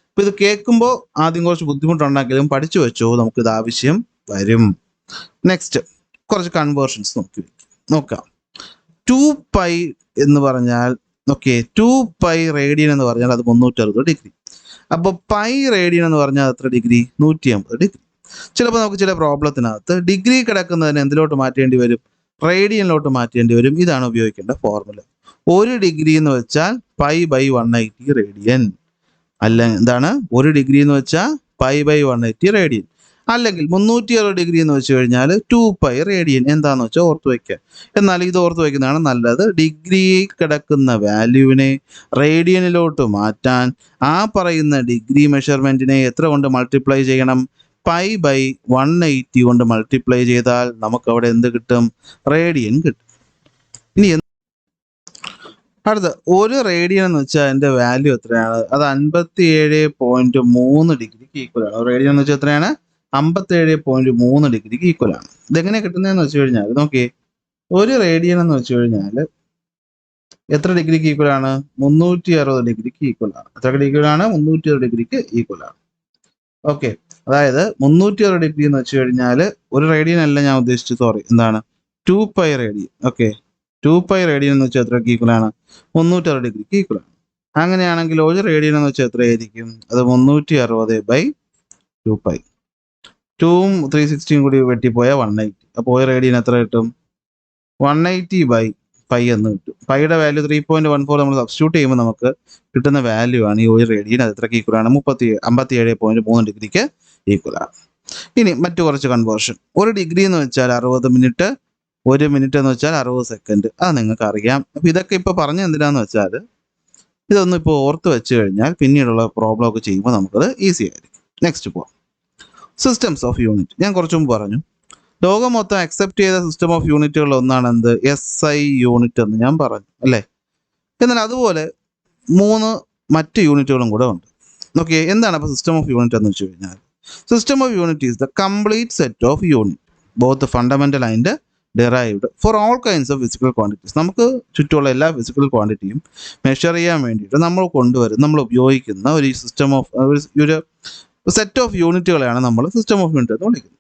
അപ്പോൾ ഇത് കേൾക്കുമ്പോൾ ആദ്യം കുറച്ച് ബുദ്ധിമുട്ടുണ്ടെങ്കിലും പഠിച്ചു വെച്ചോ, നമുക്കിത് ആവശ്യം വരും. നെക്സ്റ്റ് കുറച്ച് കൺവേർഷൻസ് നോക്കാം. 2π എന്ന് പറഞ്ഞാൽ 2π റേഡിയൻ എന്ന് പറഞ്ഞാൽ അത് 360 ഡിഗ്രി. അപ്പോൾ പൈ റേഡിയൻ എന്ന് പറഞ്ഞാൽ എത്ര ഡിഗ്രി? 150 ഡിഗ്രി. ചിലപ്പോൾ നമുക്ക് ചില പ്രോബ്ലത്തിനകത്ത് ഡിഗ്രി കിടക്കുന്നതിന് എന്തിലോട്ട് മാറ്റേണ്ടി വരും? റേഡിയനിലോട്ട് മാറ്റേണ്ടി വരും. ഇതാണ് ഉപയോഗിക്കേണ്ട ഫോർമുല. 1 ഡിഗ്രി എന്ന് വെച്ചാൽ π/180 റേഡിയൻ. അല്ല, എന്താണ് 1 ഡിഗ്രി എന്ന് വെച്ചാൽ π/180 റേഡിയൻ. അല്ലെങ്കിൽ 360 ഡിഗ്രി എന്ന് വെച്ച് കഴിഞ്ഞാൽ 2π റേഡിയൻ. എന്താണെന്ന് വെച്ചാൽ ഓർത്ത് വയ്ക്കുക. എന്നാൽ ഇത് ഓർത്ത് വയ്ക്കുന്നതാണ് നല്ലത്. ഡിഗ്രി കിടക്കുന്ന വാല്യൂവിനെ റേഡിയനിലോട്ട് മാറ്റാൻ ആ പറയുന്ന ഡിഗ്രി മെഷർമെൻറ്റിനെ എത്ര കൊണ്ട് മൾട്ടിപ്ലൈ ചെയ്യണം? π/180 കൊണ്ട് മൾട്ടിപ്ലൈ ചെയ്താൽ നമുക്ക് അവിടെ എന്ത് കിട്ടും? റേഡിയൻ കിട്ടും. ഇനി അടുത്ത 1 റേഡിയൻ എന്ന് വെച്ചാൽ അതിൻ്റെ വാല്യൂ എത്രയാണ്? അത് 57.3 ഡിഗ്രിക്ക് ഈക്വൽ ആണ്. റേഡിയൻ എന്ന് വെച്ചാൽ എത്രയാണ്? 57.3 ഡിഗ്രിക്ക് ഈക്വൽ ആണ്. ഇതെങ്ങനെ കിട്ടുന്നതെന്ന് വെച്ച് കഴിഞ്ഞാൽ 1 റേഡിയൻ എന്ന് വെച്ച് കഴിഞ്ഞാൽ എത്ര ഡിഗ്രിക്ക് ഈക്വൽ ആണ്? 360 ഡിഗ്രിക്ക് ഈക്വൽ ആണ്. എത്ര ഡിഗ്രിയാണ്? 360 ഡിഗ്രിക്ക് ഈക്വൽ ആണ്. ഓക്കെ, അതായത് 360 ഡിഗ്രി എന്ന് വെച്ച് കഴിഞ്ഞാൽ ഒരു റേഡിയൻ അല്ല ഞാൻ ഉദ്ദേശിച്ചത്, എന്താണ് 2π റേഡിയൻ. ഓക്കെ, 2π റേഡിയൻ എന്ന് വെച്ചാൽ എത്രയ്ക്ക് ഈക്വൽ ആണ്? 360 ഡിഗ്രിക്ക് ഈക്വൽ ആണ്. അങ്ങനെയാണെങ്കിൽ ഒരു റേഡിയൻ എന്ന് വെച്ചാൽ എത്രയായിരിക്കും? അത് 360/2π. 2ഉം 360യും കൂടി വെട്ടിപ്പോയാൽ 180. അപ്പോൾ ഒരു റേഡിയൻ എത്ര കിട്ടും? 180/π എന്ന് കിട്ടും. പൈയുടെ വാല്യൂ 3.14 നമ്മൾ സബ്സ്റ്റിറ്റ്യൂട്ട് ചെയ്യുമ്പോൾ നമുക്ക് കിട്ടുന്ന വാല്യൂ ആണ് ഈ ഒരു റേഡിയൻ. അത് എത്രയ്ക്ക് ഈക്വൽ ആണ്? 57.3 ഡിഗ്രിക്ക് ഈക്വൽ ആണ്. ഇനി മറ്റു കുറച്ച് കൺവേർഷൻ. 1 ഡിഗ്രി എന്ന് വെച്ചാൽ 60 മിനിറ്റ്, 1 മിനിറ്റ് എന്ന് വെച്ചാൽ 60 സെക്കൻഡ്. അത് നിങ്ങൾക്ക് അറിയാം. അപ്പോൾ ഇതൊക്കെ ഇപ്പോൾ പറഞ്ഞ എന്തിനാന്ന് വെച്ചാൽ ഇതൊന്നും ഇപ്പോൾ ഓർത്ത് വെച്ച് കഴിഞ്ഞാൽ പിന്നീടുള്ള പ്രോബ്ലം ഒക്കെ ചെയ്യുമ്പോൾ നമുക്കത് ഈസി ആയിരിക്കും. നെക്സ്റ്റ് പോവാം. Systems of unit. ഞാൻ കുറച്ചു മുമ്പ് പറഞ്ഞു, ലോകം മൊത്തം അക്സെപ്റ്റ് ചെയ്ത സിസ്റ്റം ഓഫ് യൂണിറ്റുകളിൽ ഒന്നാണ് എന്ത്? SI യൂണിറ്റ് എന്ന് ഞാൻ പറഞ്ഞു അല്ലേ. എന്നാൽ അതുപോലെ 3 മറ്റ് യൂണിറ്റുകളും കൂടെ ഉണ്ട്. നോക്കിയേ, എന്താണ് അപ്പോൾ സിസ്റ്റം ഓഫ് യൂണിറ്റ് എന്ന് വെച്ച് കഴിഞ്ഞാൽ? System of unit is the complete set of unit both fundamental and derived for all kinds of physical quantities. നമുക്ക് ചുറ്റുമുള്ള എല്ലാ ഫിസിക്കൽ ക്വാണ്ടിറ്റിയും മെഷർ ചെയ്യാൻ വേണ്ടിയിട്ട് നമ്മൾ ഉപയോഗിക്കുന്ന ഒരു സിസ്റ്റം ഓഫ് ഒരു സെറ്റ് ഓഫ് യൂണിറ്റുകളെയാണ് നമ്മൾ സിസ്റ്റം ഓഫ് യൂണിറ്റ് എന്ന് വിളിക്കുന്നത്.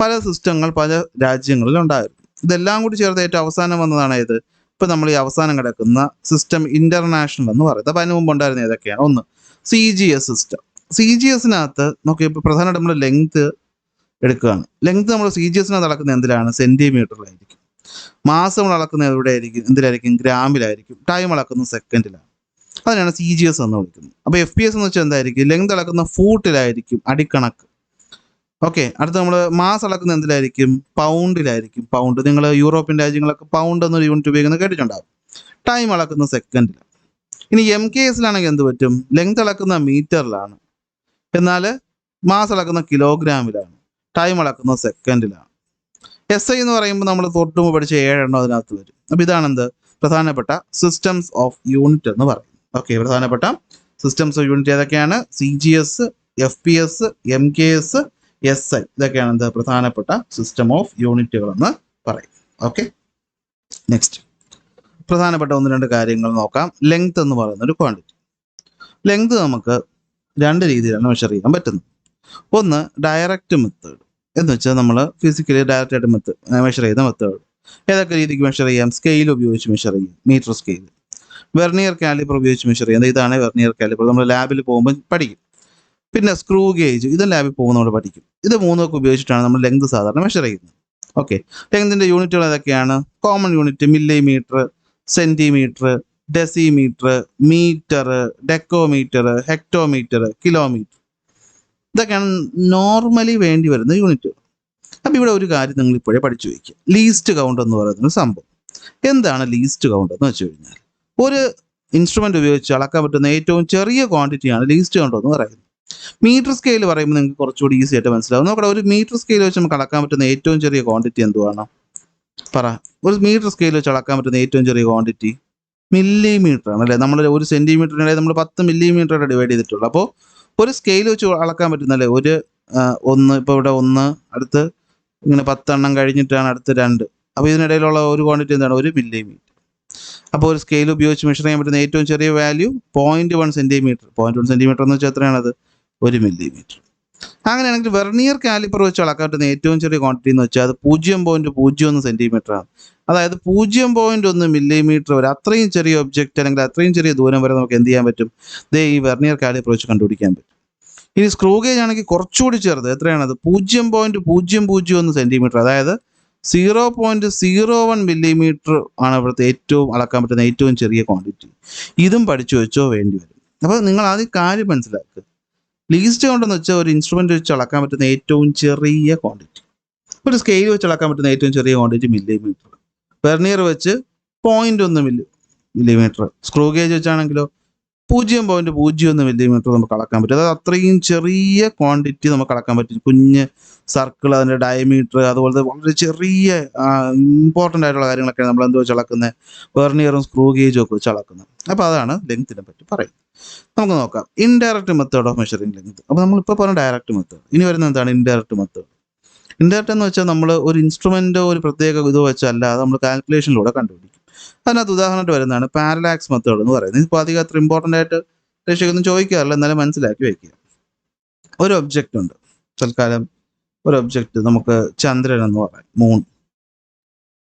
പല സിസ്റ്റങ്ങൾ പല രാജ്യങ്ങളിലും ഉണ്ടായിരുന്നു. ഇതെല്ലാം കൂടി ചേർത്ത് ഏറ്റവും അവസാനം വന്നതാണ് ഏത്? ഇപ്പം നമ്മൾ ഈ അവസാനം കിടക്കുന്ന സിസ്റ്റം ഇന്റർനാഷണൽ എന്ന് പറയുന്നത്. അപ്പം അതിന് മുമ്പ് ഉണ്ടായിരുന്ന ഏതൊക്കെയാണ്? ഒന്ന് CGS സിസ്റ്റം. CGSനകത്ത് നോക്കിയപ്പോൾ പ്രധാനമായിട്ട് നമ്മൾ ലെങ്ത് എടുക്കുകയാണ്. ലെങ്ത് നമ്മൾ CGSനകത്ത് അളക്കുന്നത് എന്തിലാണ്? സെന്റിമീറ്ററിലായിരിക്കും. മാസം നമ്മൾ അളക്കുന്നത് എവിടെയായിരിക്കും? എന്തിലായിരിക്കും? ഗ്രാമിലായിരിക്കും. ടൈം അളക്കുന്നത് സെക്കൻഡിലാണ്. അതിനാണ് CGS എന്ന് വിളിക്കുന്നത്. അപ്പോൾ FPS എന്ന് വെച്ചാൽ എന്തായിരിക്കും? ലെങ്ത് അളക്കുന്ന ഫൂട്ടിലായിരിക്കും, അടിക്കണക്ക്. ഓക്കെ, അടുത്ത നമ്മൾ മാസ് അളക്കുന്ന എന്തിലായിരിക്കും? പൗണ്ടിലായിരിക്കും. പൗണ്ട് നിങ്ങൾ യൂറോപ്യൻ രാജ്യങ്ങളൊക്കെ പൗണ്ട് എന്നൊരു യൂണിറ്റ് ഉപയോഗിക്കുന്നത് കേട്ടിട്ടുണ്ടാവും. ടൈം അളക്കുന്ന സെക്കൻഡിലാണ്. ഇനി MKSലാണെങ്കിൽ എന്ത് പറ്റും? ലെങ്ത് അളക്കുന്ന മീറ്ററിലാണ്, എന്നാൽ മാസ് അളക്കുന്ന കിലോഗ്രാമിലാണ്, ടൈം അളക്കുന്ന സെക്കൻഡിലാണ്. SI എന്ന് പറയുമ്പോൾ നമ്മൾ തൊട്ടുമ്പോൾ പഠിച്ച 7 എണ്ണം അതിനകത്ത് വരും. അപ്പോൾ ഇതാണ് എന്ത്? പ്രധാനപ്പെട്ട സിസ്റ്റംസ് ഓഫ് യൂണിറ്റ് എന്ന് പറയും. ഓക്കെ, പ്രധാനപ്പെട്ട സിസ്റ്റംസ് ഓഫ് യൂണിറ്റ് ഏതൊക്കെയാണ്? CGS, FPS, MKS, SI. ഇതൊക്കെയാണ് എന്ത്? പ്രധാനപ്പെട്ട സിസ്റ്റം ഓഫ് യൂണിറ്റുകൾ എന്ന് പറയും. ഓക്കെ, നെക്സ്റ്റ് പ്രധാനപ്പെട്ട 1-2 കാര്യങ്ങൾ നോക്കാം. ലെങ്ത് എന്ന് പറയുന്ന ഒരു ക്വാണ്ടിറ്റി. ലെങ്ത് നമുക്ക് 2 രീതിയിലാണ് മെഷർ ചെയ്യാൻ പറ്റുന്നത്. ഒന്ന് ഡയറക്റ്റ് മെത്തേഡ് എന്ന് വെച്ചാൽ നമ്മൾ ഫിസിക്കലി ഡയറക്റ്റ് ആയിട്ട് മെഷർ ചെയ്യുന്ന മെത്തേഡ്. ഏതൊക്കെ രീതിക്ക് മെഷർ ചെയ്യാം? സ്കെയിൽ ഉപയോഗിച്ച് മെഷർ ചെയ്യും, മീറ്റർ സ്കെയിൽ. വെർണിയർ കാലിപ്പർ ഉപയോഗിച്ച് മെഷർ ചെയ്യുന്നത്. ഇതാണ് വെർണിയർ കാലിപ്പർ, നമ്മൾ ലാബിൽ പോകുമ്പോൾ പഠിക്കും. പിന്നെ സ്ക്രൂ ഗേജ്, ഇത് ലാബിൽ പോകുമ്പോൾ നമ്മൾ പഠിക്കും. ഇത് മൂന്നൊക്കെ ഉപയോഗിച്ചിട്ടാണ് നമ്മൾ ലെങ്ത് സാധാരണ മെഷർ ചെയ്യുന്നത്. ഓക്കെ, ലെങ്തിൻ്റെ യൂണിറ്റുകൾ ഏതൊക്കെയാണ്? Common unit millimetre, centimetre, decimetre, metre, decametre, hectometre, kilometre. ഇതൊക്കെയാണ് നോർമലി വേണ്ടി വരുന്ന യൂണിറ്റുകൾ. അപ്പോൾ ഇവിടെ ഒരു കാര്യം നിങ്ങൾ ഇപ്പോഴേ പഠിച്ചു വയ്ക്കുക. ലീസ്റ്റ് കൗണ്ട് എന്ന് പറയുന്ന സംഭവം. എന്താണ് ലീസ്റ്റ് കൗണ്ട് എന്ന് വെച്ച് കഴിഞ്ഞാൽ, ഒരു ഇൻസ്ട്രുമെന്റ് ഉപയോഗിച്ച് അളക്കാൻ പറ്റുന്ന ഏറ്റവും ചെറിയ ക്വാണ്ടിറ്റിയാണ് ലീസ്റ്റ് കൗണ്ട് എന്ന് പറയുന്നത്. മീറ്റർ സ്കെയിൽ പറയുമ്പോൾ നിങ്ങൾക്ക് കുറച്ചുകൂടി ഈസി ആയിട്ട് മനസ്സിലാവും. നോക്കട്ടെ, ഒരു മീറ്റർ സ്കെയിൽ വെച്ച് നമുക്ക് അളക്കാൻ പറ്റുന്ന ഏറ്റവും ചെറിയ ക്വാണ്ടിറ്റി എന്തുവാണ്? പറ. ഒരു മീറ്റർ സ്കെയിൽ വെച്ച് അളക്കാൻ പറ്റുന്ന ഏറ്റവും ചെറിയ ക്വാണ്ടിറ്റി മില്ലിമീറ്റർ ആണ്, അല്ലേ? നമ്മൾ ഒരു സെന്റിമീറ്ററിനെ നമ്മൾ 10 മില്ലിമീറ്റർ ഡിവൈഡ് ചെയ്തിട്ടുള്ളൂ. അപ്പോൾ ഒരു സ്കെയിൽ വെച്ച് അളക്കാൻ പറ്റുന്നല്ലേ ഒരു ഒന്ന്, ഇപ്പോൾ ഇവിടെ 1, അടുത്ത് ഇങ്ങനെ 10 എണ്ണം കഴിഞ്ഞിട്ടാണ് അടുത്ത് 2. അപ്പോൾ ഇതിനിടയിലുള്ള ഒരു ക്വാണ്ടിറ്റി എന്താണ്? 1 മില്ലിമീറ്റർ. അപ്പോൾ ഒരു സ്കെയിൽ ഉപയോഗിച്ച് മെഷർ ചെയ്യാൻ പറ്റുന്ന ഏറ്റവും ചെറിയ വാല്യൂ 0.1 സെന്റിമീറ്റർ. 0.1 സെന്റിമീറ്റർ എന്ന് വെച്ചാൽ എത്രയാണത്? 1 മില്ലിമീറ്റർ. അങ്ങനെയാണെങ്കിൽ വെർണിയർ കാലിപ്പർ വെച്ച് അളക്കാൻ പറ്റുന്ന ഏറ്റവും ചെറിയ ക്വാണ്ടിറ്റി എന്ന് വെച്ചാൽ അത് 0.01 സെന്റിമീറ്റർ ആണ്. അതായത് 0.1 മില്ലിമീറ്റർ വരെ, അത്രയും ചെറിയ ഒബ്ജക്റ്റ് അല്ലെങ്കിൽ അത്രയും ചെറിയ ദൂരം വരെ നമുക്ക് എന്ത് ചെയ്യാൻ പറ്റും? ഈ വെർണിയർ കാലിപ്പർ വെച്ച് കണ്ടുപിടിക്കാൻ പറ്റും. ഇനി സ്ക്രൂ ഗേജ് ആണെങ്കിൽ കുറച്ചുകൂടി ചെറുത്. എത്രയാണത്? 0.001 സെന്റിമീറ്റർ, അതായത് 0.01 മില്ലിമീറ്റർ ആണ് ഇവിടുത്തെ ഏറ്റവും അളക്കാൻ പറ്റുന്ന ഏറ്റവും ചെറിയ ക്വാണ്ടിറ്റി. ഇതും പഠിച്ചു വെച്ചോ വേണ്ടി വരും. അപ്പോൾ നിങ്ങൾ ആദ്യം കാര്യം മനസ്സിലാക്കുക. ലീസ്റ്റ് കൗണ്ട് എന്ന് വെച്ചാൽ ഒരു ഇൻസ്ട്രുമെന്റ് വെച്ച് അളക്കാൻ പറ്റുന്ന ഏറ്റവും ചെറിയ ക്വാണ്ടിറ്റി. ഒരു സ്കെയിൽ വെച്ച് അളക്കാൻ പറ്റുന്ന ഏറ്റവും ചെറിയ ക്വാണ്ടിറ്റി മില്ലിമീറ്റർ. വെർണിയർ വെച്ച് 0.1 മില്ലിമീറ്റർ. സ്ക്രൂ ഗേജ് വെച്ചാണെങ്കിലോ 0.01 മില്ലിമീറ്റർ നമുക്ക് അളക്കാൻ പറ്റും. അതായത് അത്രയും ചെറിയ ക്വാണ്ടിറ്റി നമുക്ക് അളക്കാൻ പറ്റും. കുഞ്ഞ് സർക്കിൾ, അതിൻ്റെ ഡയമീറ്റർ, അതുപോലത്തെ വളരെ ചെറിയ ഇമ്പോർട്ടൻ്റ് ആയിട്ടുള്ള കാര്യങ്ങളൊക്കെയാണ് നമ്മൾ എന്ത് വെച്ച് അളക്കുന്നത്? വെർണിയറും സ്ക്രൂ ഗേജും ഒക്കെ വെച്ച് അളക്കുന്നത്. അപ്പോൾ അതാണ് ലെങ്ത്തിനെ പറ്റി പറയുന്നത്. നമുക്ക് നോക്കാം indirect method of measuring length. അപ്പോൾ നമ്മളിപ്പോൾ പറഞ്ഞ ഡയറക്റ്റ് മെത്തേഡ്. ഇനി വരുന്നത് എന്താണ്? Indirect method. ഇൻഡയറക്റ്റ് എന്ന് വെച്ചാൽ നമ്മൾ ഒരു ഇൻസ്ട്രുമെൻറ്റോ ഒരു പ്രത്യേക ഇതോ വെച്ചല്ലാതെ നമ്മൾ കാൽക്കുലേഷനിലൂടെ കണ്ടുപിടിക്കും. അതിനകത്ത് ഉദാഹരണമായിട്ട് വരുന്നതാണ് പാരലാക്സ് മെത്തേഡ് എന്ന് പറയുന്നത്. ഇപ്പോൾ അധികം അത്ര ഇമ്പോർട്ടൻ്റ് ആയിട്ട് രക്ഷയൊന്നും ചോദിക്കാറില്ല, എന്നാലും മനസ്സിലാക്കി വയ്ക്കുക. ഒരു ഒബ്ജക്റ്റ് ഉണ്ട്, തൽക്കാലം ഒരു ഒബ്ജക്റ്റ് നമുക്ക് ചന്ദ്രൻ എന്ന് പറയാം, മൂൺ.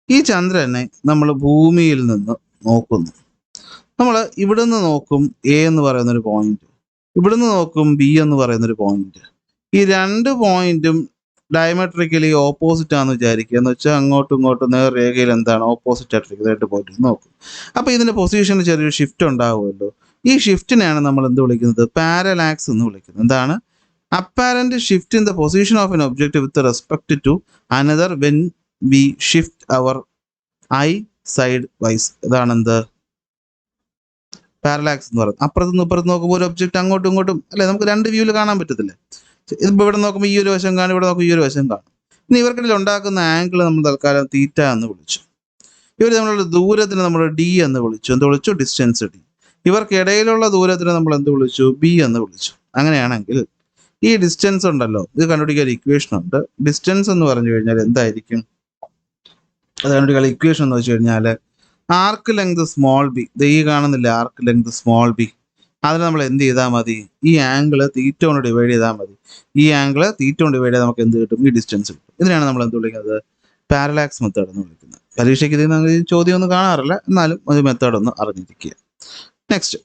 ഈ ചന്ദ്രനെ നമ്മൾ ഭൂമിയിൽ നിന്ന് നോക്കുന്നു. നമ്മൾ ഇവിടുന്ന് നോക്കും A എന്ന് പറയുന്നൊരു പോയിന്റ്, ഇവിടുന്ന് നോക്കും B എന്ന് പറയുന്നൊരു പോയിന്റ്. ഈ 2 പോയിന്റും ഡയമെട്രിക്കലി ഓപ്പോസിറ്റ് ആണെന്ന് വിചാരിക്കുക. എന്ന് വെച്ചാൽ അങ്ങോട്ടും ഇങ്ങോട്ടും നേർരേഖയിൽ എന്താണ്? ഓപ്പോസിറ്റ് ആയിട്ട് പോയിട്ട് നോക്കും. അപ്പോൾ ഇതിൻ്റെ പൊസിഷനിൽ ചെറിയൊരു ഷിഫ്റ്റ് ഉണ്ടാവുമല്ലോ. ഈ ഷിഫ്റ്റിനെയാണ് നമ്മൾ എന്ത് വിളിക്കുന്നത്? പാരലാക്സ് എന്ന് വിളിക്കുന്നത്. എന്താണ്? Apparent shift in the position of an object with respect to another when we shift our eye sidewise. ഇതാണ് എന്ത്? പാരലാക്സ് എന്ന് പറയുന്നത്. അപ്പുറത്തുനിന്ന് ഇപ്പുറത്ത് നോക്കുമ്പോൾ ഒരു ഒബ്ജക്റ്റ് അങ്ങോട്ടും ഇങ്ങോട്ടും അല്ലേ, നമുക്ക് 2 വ്യൂവിൽ കാണാൻ പറ്റത്തില്ലേ? ഇതിപ്പോൾ ഇവിടെ നോക്കുമ്പോൾ ഈ ഒരു വശം കാണും, ഇവിടെ നോക്കുമ്പോൾ ഈ ഒരു വശം കാണും. ഇനി ഇവർക്കിടയിൽ ഉണ്ടാക്കുന്ന ആംഗിൾ നമ്മൾ തൽക്കാലം തീറ്റ എന്ന് വിളിച്ചു. ഇവർ നമ്മളുടെ ദൂരത്തിന് നമ്മൾ D എന്ന് വിളിച്ചു. എന്ത് വിളിച്ചു? Distance D. ഇവർക്കിടയിലുള്ള ദൂരത്തിന് നമ്മൾ എന്ത് വിളിച്ചു? B എന്ന് വിളിച്ചു. അങ്ങനെയാണെങ്കിൽ ഈ ഡിസ്റ്റൻസ് ഉണ്ടല്ലോ, ഇത് കണ്ടുപിടിക്കാൻ ഒരു ഇക്വേഷൻ ഉണ്ട്. ഡിസ്റ്റൻസ് എന്ന് പറഞ്ഞു കഴിഞ്ഞാൽ എന്തായിരിക്കും? അതുകൊണ്ട് ഇക്വേഷൻ എന്ന് വെച്ച് കഴിഞ്ഞാൽ ആർക്ക് ലെങ്ത് സ്മോൾ ബി, ഈ കാണുന്നില്ല ആർക്ക് ലെങ്ത് സ്മോൾ ബി, അതിന് നമ്മൾ എന്ത് ചെയ്താൽ മതി, ഈ ആംഗിള് തീറ്റ കൊണ്ട് ഡിവൈഡ് ചെയ്താൽ മതി. ഈ ആംഗിള് തീറ്റ കൊണ്ട് ഡിവൈഡ് ചെയ്താൽ നമുക്ക് എന്ത് കിട്ടും, ഈ ഡിസ്റ്റൻസ് കിട്ടും. ഇതിനാണ് നമ്മൾ എന്ത് വിളിക്കുന്നത്, പാരലാക്സ് മെത്തേഡ് എന്ന് വിളിക്കുന്നത്. പരീക്ഷയ്ക്ക് ഇതിൽ നിന്ന് ചോദ്യം ഒന്നും കാണാറില്ല, എന്നാലും ഒരു മെത്തേഡ് ഒന്ന് അറിഞ്ഞിരിക്കുക. നെക്സ്റ്റ്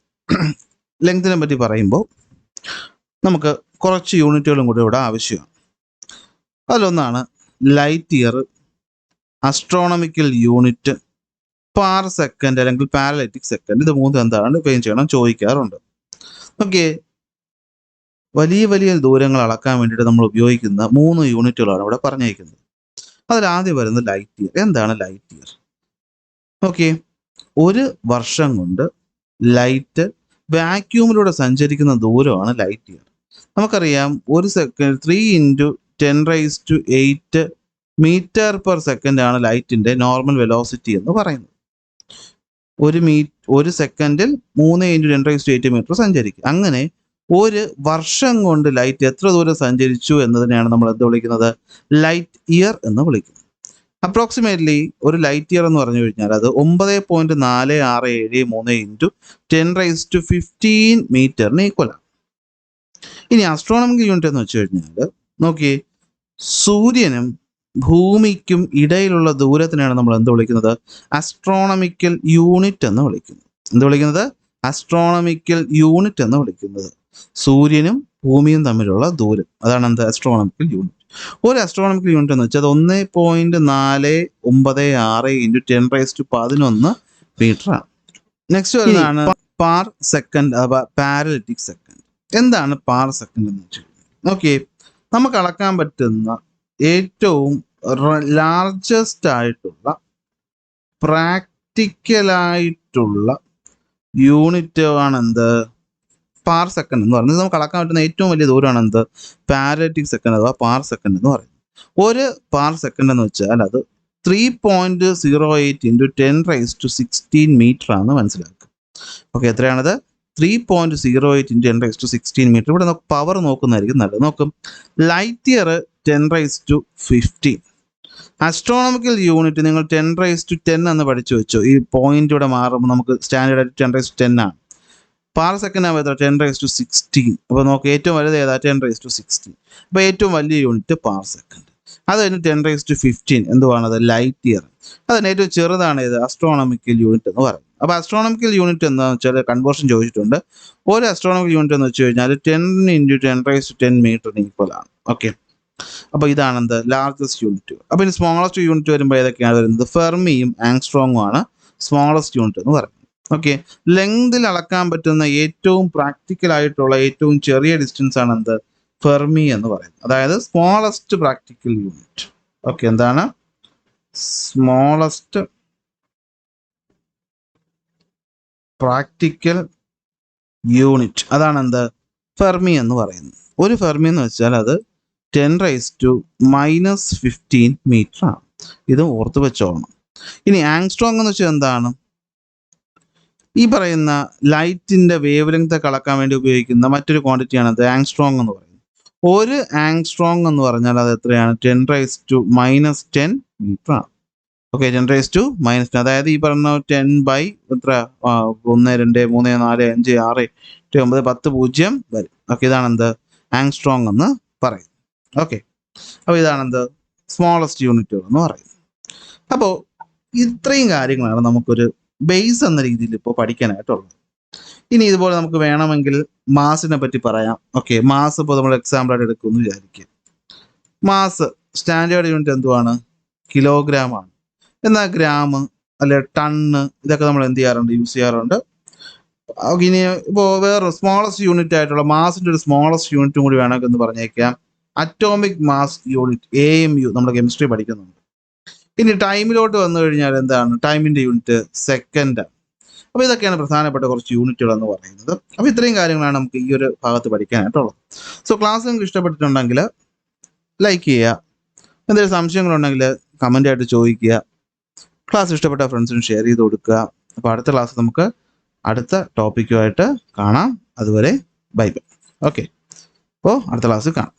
ലെങ്തിനെ പറ്റി പറയുമ്പോൾ നമുക്ക് കുറച്ച് യൂണിറ്റുകളും കൂടി ഇവിടെ ആവശ്യമാണ്. അതിലൊന്നാണ് ലൈറ്റ് ഇയർ, അസ്ട്രോണമിക്കൽ യൂണിറ്റ്, പാർ സെക്കൻഡ് അല്ലെങ്കിൽ പാരലൈറ്റിക് സെക്കൻഡ്. ഇത് മൂന്നും എന്താണ് ഡിഫൈൻ ചെയ്യണം ചോദിക്കാറുണ്ട്. ഓക്കെ, വലിയ വലിയ ദൂരങ്ങൾ അളക്കാൻ വേണ്ടിയിട്ട് നമ്മൾ ഉപയോഗിക്കുന്ന 3 യൂണിറ്റുകളാണ് ഇവിടെ പറഞ്ഞിരിക്കുന്നത്. അതിലാദ്യം വരുന്നത് ലൈറ്റ് ഇയർ. എന്താണ് ലൈറ്റ് ഇയർ? ഓക്കെ, ഒരു വർഷം കൊണ്ട് ലൈറ്റ് വാക്യൂമിലൂടെ സഞ്ചരിക്കുന്ന ദൂരമാണ് ലൈറ്റ് ഇയർ. നമുക്കറിയാം ഒരു സെക്കൻഡ് 3 × 10⁸ മീറ്റർ പെർ സെക്കൻഡ് ആണ് ലൈറ്റിന്റെ നോർമൽ വെലോസിറ്റി എന്ന് പറയുന്നത്. ഒരു സെക്കൻഡിൽ 3 × 10⁸ മീറ്റർ സഞ്ചരിക്കും. അങ്ങനെ ഒരു വർഷം കൊണ്ട് ലൈറ്റ് എത്ര ദൂരം സഞ്ചരിച്ചു എന്നതിനെയാണ് നമ്മൾ എന്ത് വിളിക്കുന്നത്, ലൈറ്റ് ഇയർ എന്ന് വിളിക്കുന്നത്. അപ്രോക്സിമേറ്റ്ലി ഒരു ലൈറ്റ് ഇയർ എന്ന് പറഞ്ഞു കഴിഞ്ഞാൽ അത് 9.4673 × 10⁻15 മീറ്ററിന് ഈക്വലാണ്. ഇനി ആസ്ട്രോണമിക്കൽ യൂണിറ്റ് എന്ന് വെച്ച് കഴിഞ്ഞാൽ നോക്കിയേ, സൂര്യനും ഭൂമിക്കും ഇടയിലുള്ള ദൂരത്തിനാണ് നമ്മൾ എന്ത് വിളിക്കുന്നത്, ആസ്ട്രോണമിക്കൽ യൂണിറ്റ് എന്ന് വിളിക്കുന്നത്. എന്ത് വിളിക്കുന്നത്, ആസ്ട്രോണമിക്കൽ യൂണിറ്റ് എന്ന് വിളിക്കുന്നത്. സൂര്യനും ഭൂമിയും തമ്മിലുള്ള ദൂരം, അതാണ് എന്ത്, ആസ്ട്രോണമിക്കൽ യൂണിറ്റ്. ഒരു ആസ്ട്രോണമിക്കൽ യൂണിറ്റ് എന്ന് വെച്ചാൽ അത് 1.496 × 1011 മീറ്റർ ആണ്. നെക്സ്റ്റ് വരുന്നതാണ് പാർ സെക്കൻഡ് അഥവാ പാരലൈറ്റിക് സെക്കൻഡ്. എന്താണ് പാർ സെക്കൻഡ് എന്ന് വെച്ചാൽ, ഓക്കെ, നമുക്ക് അളക്കാൻ പറ്റുന്ന ഏറ്റവും ലാർജസ്റ്റ് ആയിട്ടുള്ള പ്രാക്ടിക്കലായിട്ടുള്ള യൂണിറ്റ് ആണ് എന്ത്, പാർ സെക്കൻഡ് എന്ന് പറയുന്നത്. നമുക്ക് അളക്കാൻ പറ്റുന്ന ഏറ്റവും വലിയ ദൂരമാണ് എന്ത്, പാരലൈറ്റിക് സെക്കൻഡ് അഥവാ പാർ സെക്കൻഡ് എന്ന് പറയുന്നത്. ഒരു പാർ സെക്കൻഡ് എന്ന് വെച്ചാൽ അത് 3.08 × 10⁻16 മീറ്റർ ആണെന്ന് മനസ്സിലാക്കുക. ഓക്കെ, എത്രയാണത്, 3.08 × 10⁻16 മീറ്റർ. ഇവിടെ നമുക്ക് പവർ നോക്കുന്നതായിരിക്കും നല്ലത്. നോക്കും, ലൈറ്റ് ഇയർ 10⁻15. ആസ്ട്രോണമിക്കൽ യൂണിറ്റ് നിങ്ങൾ 10⁻10 എന്ന് പഠിച്ചു വെച്ചോ. ഈ പോയിന്റ് ഇവിടെ മാറുമ്പോൾ നമുക്ക് സ്റ്റാൻഡേർഡ് ആയിട്ട് 10⁻10 ആണ്. പാർ സെക്കൻഡ് ആകുമ്പോൾ എത്ര, 10⁻16. അപ്പോൾ നമുക്ക് ഏറ്റവും വലുത് ഏതാ, 10⁻16. അപ്പോൾ ഏറ്റവും വലിയ യൂണിറ്റ് പാർ സെക്കൻഡ്. അത് കഴിഞ്ഞ് 10⁻15 എന്തുവാണത്, ലൈറ്റ് ഇയർ. അതിന് ഏറ്റവും ചെറുതാണ് ഏത്, ആസ്ട്രോണമിക്കൽ യൂണിറ്റ് എന്ന് പറയുന്നത്. അപ്പോൾ ആസ്ട്രോണമിക്കൽ യൂണിറ്റ് എന്താണെന്ന് വെച്ചാൽ കൺവേർഷൻ ചോദിച്ചിട്ടുണ്ട്. ഒരു ആസ്ട്രോണമിക്കൽ യൂണിറ്റ് എന്ന് വെച്ച് കഴിഞ്ഞാൽ 10 × 10⁻10 മീറ്ററിന് ഈക്വൽ ആണ്. ഓക്കെ, അപ്പോൾ ഇതാണ് എന്ത്, ലാർജസ്റ്റ് യൂണിറ്റ്. അപ്പോൾ ഇനി സ്മോളസ്റ്റ് യൂണിറ്റ് വരുമ്പോൾ ഏതൊക്കെയാണ് വരുന്നത്, ഫെർമിയും ആങ്സ്ട്രോങ്ങും ആണ് സ്മോളസ്റ്റ് യൂണിറ്റ് എന്ന് പറയുന്നത്. ഓക്കെ, ലെങ്തിൽ അളക്കാൻ പറ്റുന്ന ഏറ്റവും പ്രാക്ടിക്കൽ ആയിട്ടുള്ള ഏറ്റവും ചെറിയ ഡിസ്റ്റൻസ് ആണ് എന്ത്, ഫെർമി എന്ന് പറയുന്നത്. അതായത് സ്മോളസ്റ്റ് പ്രാക്ടിക്കൽ യൂണിറ്റ്. ഓക്കെ, എന്താണ് സ്മോളസ്റ്റ് പ്രാക്ടിക്കൽ യൂണിറ്റ്, അതാണ് എന്ത്, ഫെർമി എന്ന് പറയുന്നത്. ഒരു ഫെർമി എന്ന് വെച്ചാൽ അത് 10⁻−15 മീറ്റർ ആണ്. ഇത് ഓർത്ത് വെച്ചോളണം. ഇനി ആങ്സ്ട്രോങ് എന്ന് വെച്ചാൽ എന്താണ്, ഈ പറയുന്ന ലൈറ്റിന്റെ വേവ് ലെങ്ത് അളക്കാൻ വേണ്ടി ഉപയോഗിക്കുന്ന മറ്റൊരു ക്വാണ്ടിറ്റിയാണ് അത് ആങ്സ്ട്രോങ് എന്ന് പറയുന്നത്. ഒരു ആങ്സ്ട്രോങ് എന്ന് പറഞ്ഞാൽ അത് എത്രയാണ്, 10⁻−10 മീറ്റർ ആണ്. ഓക്കെ, 10⁻−10, അതായത് ഈ പറഞ്ഞ 10 ബൈ എത്ര, 1 2 3 4 5 6 8 9 10 0 വരും. ഓക്കെ, ഇതാണ് എന്ത്, ആങ്സ്ട്രോങ് എന്ന് പറയുന്നത്. ഓക്കെ, അപ്പോൾ ഇതാണ് എന്ത്, സ്മോളസ്റ്റ് യൂണിറ്റുകൾ എന്ന് പറയുന്നത്. അപ്പോൾ ഇത്രയും കാര്യങ്ങളാണ് നമുക്കൊരു ബേസ് എന്ന രീതിയിൽ ഇപ്പോൾ പഠിക്കാനായിട്ടുള്ളത്. ഇനി ഇതുപോലെ നമുക്ക് വേണമെങ്കിൽ മാസിനെ പറ്റി പറയാം. ഓക്കെ, മാസ് ഇപ്പോൾ നമ്മൾ എക്സാമ്പിളായിട്ട് എടുക്കുമെന്ന് വിചാരിക്കുക. മാസ് സ്റ്റാൻഡേർഡ് യൂണിറ്റ് എന്തുവാണ്, കിലോഗ്രാം ആണ്. എന്നാൽ ഗ്രാം അല്ലെ ടണ്ണ് ഇതൊക്കെ നമ്മൾ എന്ത് ചെയ്യാറുണ്ട്, യൂസ് ചെയ്യാറുണ്ട്. ഇനി ഇപ്പോൾ വേറെ സ്മോളസ്റ്റ് യൂണിറ്റ് ആയിട്ടുള്ള മാസിൻ്റെ ഒരു സ്മോളസ്റ്റ് യൂണിറ്റും കൂടി വേണമെങ്കിൽ എന്ന് പറഞ്ഞേക്കാം, അറ്റോമിക് മാസ് യൂണിറ്റ്, AMU, നമ്മൾ കെമിസ്ട്രി പഠിക്കുന്നുണ്ട്. ഇനി ടൈമിലോട്ട് വന്നു കഴിഞ്ഞാൽ എന്താണ്, ടൈമിൻ്റെ യൂണിറ്റ് സെക്കൻഡ്. അപ്പോൾ ഇതൊക്കെയാണ് പ്രധാനപ്പെട്ട കുറച്ച് യൂണിറ്റുകൾ എന്ന് പറയുന്നത്. അപ്പോൾ ഇത്രയും കാര്യങ്ങളാണ് നമുക്ക് ഈ ഒരു ഭാഗത്ത് പഠിക്കാനായിട്ടുള്ളത്. സോ ക്ലാസ് നിങ്ങൾക്ക് ഇഷ്ടപ്പെട്ടിട്ടുണ്ടെങ്കിൽ ലൈക്ക് ചെയ്യുക, എന്തെങ്കിലും സംശയങ്ങളുണ്ടെങ്കിൽ കമൻ്റ് ആയിട്ട് ചോദിക്കുക, ക്ലാസ് ഇഷ്ടപ്പെട്ട ഫ്രണ്ട്സിന് ഷെയർ ചെയ്ത് കൊടുക്കുക. അപ്പോൾ അടുത്ത ക്ലാസ് നമുക്ക് അടുത്ത ടോപ്പിക്കുമായിട്ട് കാണാം. അതുവരെ ബൈ ബൈ. ഓക്കെ, അപ്പോൾ അടുത്ത ക്ലാസ്സിൽ കാണാം.